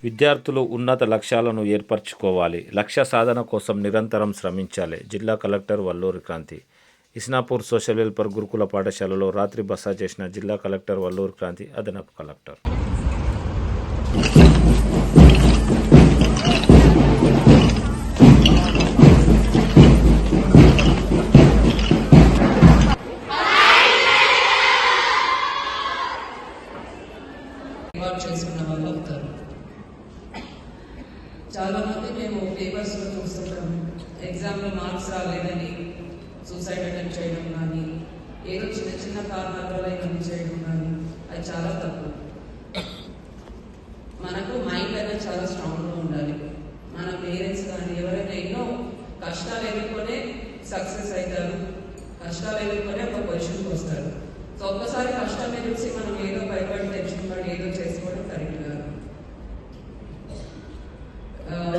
విద్యార్థులు ఉన్నత లక్ష్యాలను ఏర్పరచుకోవాలి. లక్ష్య సాధన కోసం నిరంతరం శ్రమించాలి. జిల్లా collector Valluri Kranthi. Isnapur social welfare గురుకుల పాఠశాలలో రాత్రి బస చేసిన జిల్లా కలెక్టర్ వల్లూరి క్రాంతి, అదనపు కలెక్టర్. చేసుకున్న వాళ్ళు అవుతారు. చాలా మంది మేము పేపర్స్ లో చూస్తుంటాం, ఎగ్జామ్లో మార్క్స్ రాలేదని సూసైడ్ అటెంప్ట్ చేయడం కానీ, ఏదో చిన్న చిన్న కారణాల వల్ల ఇవన్నీ చేయడం కానీ, అది చాలా తప్పు. మనకు మైండ్ అనేది చాలా స్ట్రాంగ్గా ఉండాలి. మన పేరెంట్స్ కానీ ఎవరైనా ఎన్నో కష్టాలు ఎదుర్కొనే సక్సెస్ అవుతారు, కష్టాలు ఎదుర్కొనే ఒక పొజిషన్కి వస్తారు. సో ఒక్కసారి కష్టాన్ని చూసి మనం ఏదో భయపడి టెన్షన్ పడి ఏదో చేసుకోవడం కరెక్ట్ కాదు.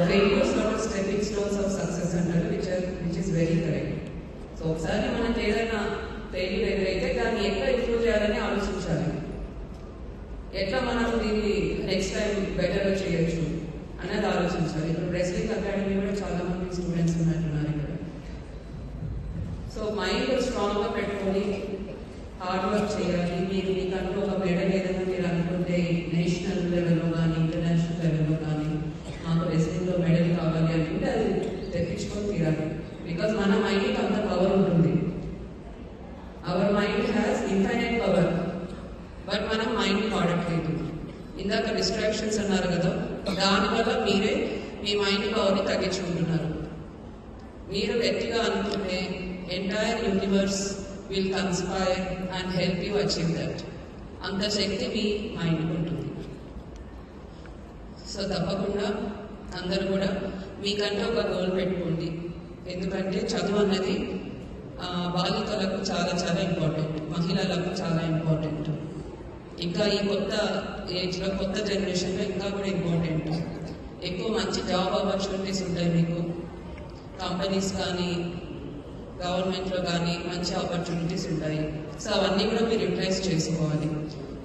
Failures not stepping stones of success అంటారు, which is very correct. So ఒకసారి మనకి ఏదైనా ఫెయిల్యూర్ ఎదురైతే దాన్ని ఎట్లా ఇంప్రూవ్ చేయాలని ఆలోచించాలి. ఎట్లా మనం దీన్ని నెక్స్ట్ టైం బెటర్గా చేయొచ్చు అనేది ఆలోచించాలి. ఇప్పుడు రెస్లింగ్ అకాడమీ కూడా చాలా మంది స్టూడెంట్స్ ఉన్నట్టున్నారు ఇక్కడ. సో మైండ్ స్ట్రాంగ్గా పెట్టుకొని హార్డ్ వర్క్ చేయాలి. మీకంటూ ఒక మెడల్ ఏదైనా మీరు అనుకుంటే నేషనల్ లెవెల్లో కానీ ఇంటర్నేషనల్ లెవెల్లో కానీ మాకు రెస్లింగ్లో మెడల్ కావాలి అనుకుంటే అది తెప్పించుకొని తీరాలి. బికాజ్ మన మైండ్కి అంత పవర్ ఉంటుంది. Our mind has infinite power, but మనం మైండ్ వాడట్లేదు. ఇందాక డిస్ట్రాక్షన్స్ అన్నారు కదా, దానివల్ల మీరే మీ మైండ్ పవర్ని తగ్గించుకుంటున్నారు. మీరు గట్టిగా అనుకుంటే entire universe will conspire and help you achieve that. అంత శక్తి మీ మైండ్కి ఉంటుంది. సో తప్పకుండా అందరూ కూడా మీకంటే ఒక గోల్ పెట్టుకోండి. ఎందుకంటే చదువు అన్నది బాలికలకు చాలా చాలా ఇంపార్టెంట్, మహిళలకు చాలా ఇంపార్టెంట్. ఇంకా ఈ కొత్త ఏజ్లో కొత్త జనరేషన్లో ఇంకా కూడా ఇంపార్టెంట్. ఎక్కువ మంచి జాబ్ ఆపర్చునిటీస్ ఉంటాయి మీకు, కంపెనీస్ కానీ గవర్నమెంట్లో కానీ మంచి ఆపర్చునిటీస్ ఉంటాయి. సో అవన్నీ కూడా మీరు యూటిలైజ్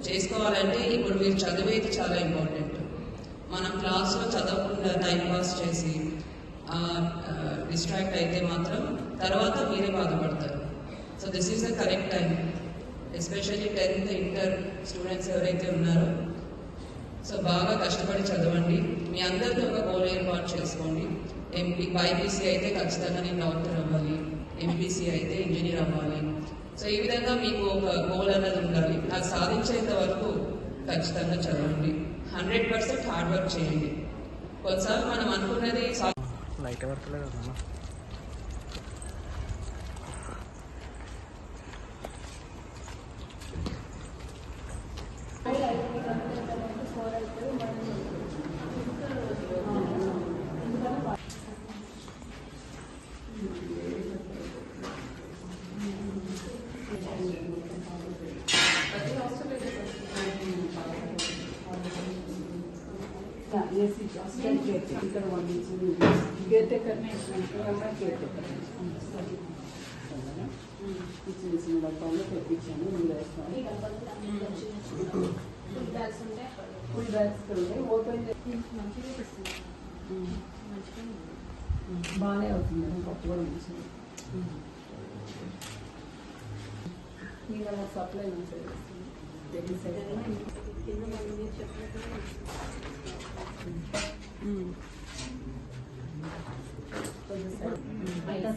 చేసుకోవాలంటే ఇప్పుడు మీరు చదివేది చాలా ఇంపార్టెంట్. మనం క్లాస్లో చదవకుండా టైం పాస్ చేసి డిస్ట్రాక్ట్ అయితే మాత్రం తర్వాత మీరే బాధపడతారు. So this is the correct time, especially 10th inter students ఎవరైతే ఉన్నారో సో బాగా కష్టపడి చదవండి. మీ అందరికీ ఒక గోల్ ఏర్పాటు చేసుకోండి. బైపీసీ అయితే ఖచ్చితంగా నేను డాక్టర్ అవ్వాలి, ఎంపీసీ అయితే ఇంజనీర్ అవ్వాలి. సో ఈ విధంగా మీకు ఒక గోల్ అన్నది ఉండాలి. అది సాధించేంత వరకు ఖచ్చితంగా చదవండి. 100% హార్డ్ వర్క్ చేయండి. కొన్నిసార్లు మనం అనుకున్నది లైట్ వర్క్లే కదా. Yes, it's just like caretaker one is caretaker చిన్న డబ్బాలో తెప్పించాను. ఫుల్ బ్యాగ్స్ ఉంటాయి, ఓపెన్ బాగానే అవుతుంది మేడం. పప్పు కూడా మంచిది. ఇంకా సప్లై మంచిగా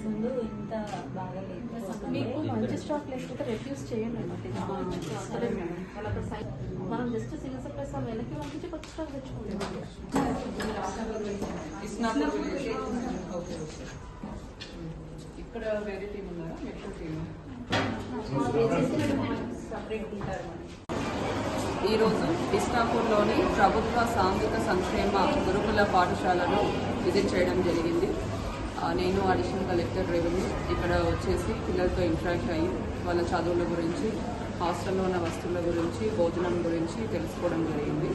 ముందు ఇంత బాగాలేదు. మీకు మంచి స్టాక్ లేకపోతే రెడ్యూస్ చేయండి. మనం జస్ట్ సింగిల్ సప్లైస్ వాళ్ళు వెనక్కి పంపించి కొత్త స్టాక్ తెచ్చుకుంటాం. ఇక్కడ వేరే టీం ఉన్నారా? మెట్రో టీమ్ సపరేట్ ఉంటారు. ఈరోజు ఇస్నాపూర్లోని ప్రభుత్వ సాంఘిక సంక్షేమ గురుకుల పాఠశాలను విజిట్ చేయడం జరిగింది. నేను అడిషనల్ కలెక్టర్ రెవెన్యూ ఇక్కడ వచ్చేసి పిల్లలతో ఇంటరాక్ట్ అయ్యి వాళ్ళ చదువుల గురించి, హాస్టల్లో ఉన్న వస్తువుల గురించి, భోజనం గురించి తెలుసుకోవడం జరిగింది.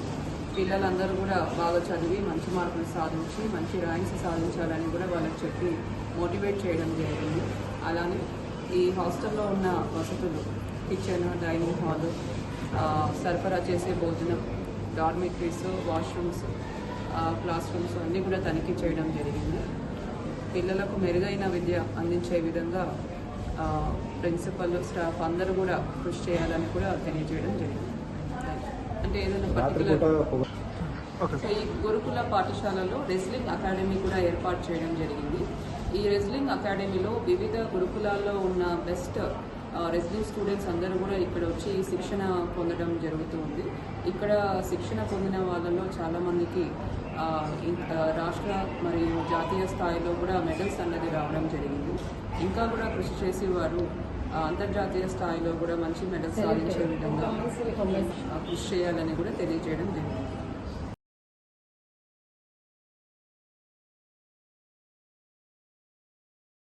పిల్లలందరూ కూడా బాగా చదివి మంచి మార్కులు సాధించి మంచి ర్యాంక్స్ సాధించాలని కూడా వాళ్ళకి చెప్పి మోటివేట్ చేయడం జరిగింది. అలానే ఈ హాస్టల్లో ఉన్న వసతులు, కిచెన్, డైనింగ్ హాల్, సరఫరా చేసే భోజనం, డార్మిటరీస్, వాష్రూమ్స్ క్లాస్ రూమ్స్ అన్నీ కూడా తనిఖీ చేయడం జరిగింది. పిల్లలకు మెరుగైన విద్య అందించే విధంగా ప్రిన్సిపల్ స్టాఫ్ అందరూ కూడా కృషి చేయాలని కూడా తెలియజేయడం జరిగింది. అంటే ఏదైనా పర్టికులర్ సో ఈ గురుకుల పాఠశాలలో రెజ్లింగ్ అకాడమీ కూడా ఏర్పాటు చేయడం జరిగింది. ఈ రెజ్లింగ్ అకాడమీలో వివిధ గురుకులాల్లో ఉన్న బెస్ట్ రెజ్లింగ్ స్టూడెంట్స్ అందరూ కూడా ఇక్కడ వచ్చి శిక్షణ పొందడం జరుగుతుంది. ఇక్కడ శిక్షణ పొందిన వాళ్ళలో చాలామందికి రాష్ట్ర మరియు జాతీయ స్థాయిలో కూడా మెడల్స్ అన్నది రావడం జరిగింది. ఇంకా కూడా కృషి చేసి వారు అంతర్జాతీయ స్థాయిలో కూడా మంచి మెడల్స్ సాధించే విధంగా కృషి చేయాలని కూడా తెలియజేయడం జరిగింది.